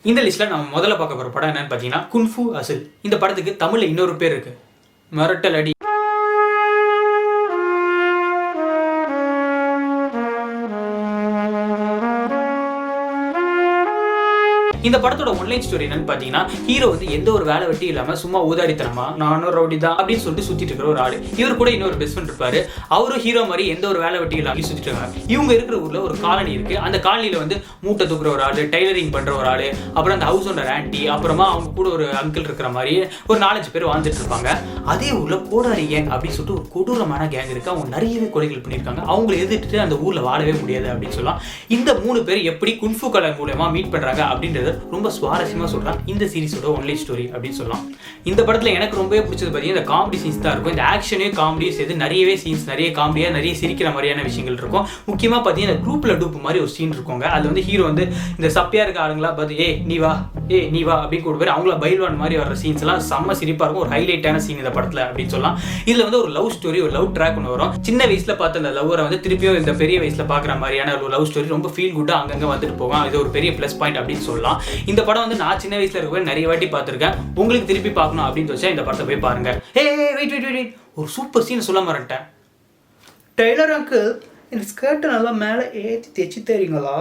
இந்த லிஸ்ட்ல நம்ம முதல்ல பார்க்க போற படம் என்னன்னு பார்த்தீங்கன்னா குன்ஃபு அசில். இந்த படத்துக்கு தமிழ்ல இன்னொரு பேர் இருக்கு, மிரட்டல் அடி. இந்த படத்தோட ஒன்லைன் ஸ்டோரி என்னன்னு பாத்தீங்கன்னா, ஹீரோ வந்து எந்த ஒரு வேலை வெட்டி இல்லாம சும்மா ஊதாரித்தனமா நானும் ரவுடி தான் அப்படின்னு சொல்லிட்டு சுத்திட்டு இருக்கிற ஒரு ஆளு. இவர் கூட இன்னொரு பெஸ்ட் ஃப்ரெண்ட் இருப்பாரு. அவரும் ஹீரோ மாதிரி எந்த ஒரு வேலை வெட்டி இல்லாம சுத்திட்டு இருக்காங்க. இவங்க இருக்கிற ஊர்ல ஒரு காலனி இருக்கு. அந்த காலனில வந்து மூட்டை தூக்குற ஒரு ஆளு, டைலரிங் பண்ற ஒரு ஆளு, அப்புறம் அந்த ஹவுஸ் ஓனர் ஆன்டி, அப்புறமா அவங்க கூட ஒரு அங்கிள் இருக்கிற மாதிரி ஒரு 4-5 பேர் வாழ்ந்துட்டு இருப்பாங்க. அதே ஊர்ல கோடாரி கேங் அப்படின்னு சொல்லிட்டு ஒரு கொடூரமான கேங் இருக்கு. அவங்க நிறையவே கொலைகள் பண்ணியிருக்காங்க. அவங்களை எதிர்த்துட்டு அந்த ஊர்ல வாழவே முடியாது அப்படின்னு சொல்லலாம். இந்த 3 பேர் எப்படி குன்ஃபு கலை மூலமா மீட் பண்றாங்க அப்படின்றது ரொம்ப சுவாரஸ்யமா சொல்றான் இந்த சீரிஸோட ஒன்லைன் ஸ்டோரி அப்படின்னு சொல்லலாம். இந்த படத்துல எனக்கு ரொம்பவே பிடிச்சது பார்த்தீங்கன்னா இந்த காமெடி சீன்ஸ் தான் இருக்கும். இந்த ஆக்ஷனே காமெடியும் சேர்த்து நிறையவே சீன்ஸ், நிறைய காமெடியா, நிறைய சிரிக்கிற மாதிரியான விஷயங்கள் இருக்கும். முக்கியமா பார்த்தீங்கன்னா இந்த குரூப்ல டூப் மாதிரி ஒரு சீன் இருக்குங்க. அது வந்து ஹீரோ வந்து இந்த சப்பியா இருக்க ஆளுங்களா பார்த்து ஏ நீ வா அப்படின்னு கூட பேர் அவங்கள பைல்வான் மாதிரி வர சீன்ஸ் எல்லாம் செம்ம சிரிப்பா இருக்கும். ஒரு ஹைலைட்டான சீன் இந்த படத்துல அப்படின்னு சொல்லலாம். இதுல வந்து ஒரு லவ் ஸ்டோரி, ஒரு லவ் ட்ராக் ஒன்று வரும். சின்ன வயசுல பார்த்த அந்த லவ்வரை வந்து திருப்பியும் இந்த பெரிய வயசுல பாக்குற மாதிரியான ஒரு லவ் ஸ்டோரி ரொம்ப ஃபீல் குட்டா அங்கங்க வந்துட்டு போகும். இது ஒரு பெரிய பிளஸ் பாயிண்ட் அப்படின்னு சொல்லலாம். இந்த படம் வந்து நான் சின்ன வயசுல இருக்க நிறைய வாட்டி பார்த்துருக்கேன். உங்களுக்கு திருப்பி பார்க்கணும் அப்படின்னு வச்சா இந்த படத்தை போய் பாருங்க. வெயிட் ஒரு சூப்பர் சீன் சொல்ல மறந்துட்டேன். டெய்லர் அங்கிள், இந்த ஸ்கர்ட்டை நல்லா மேலே ஏற்றி தைச்சு தரீங்களா?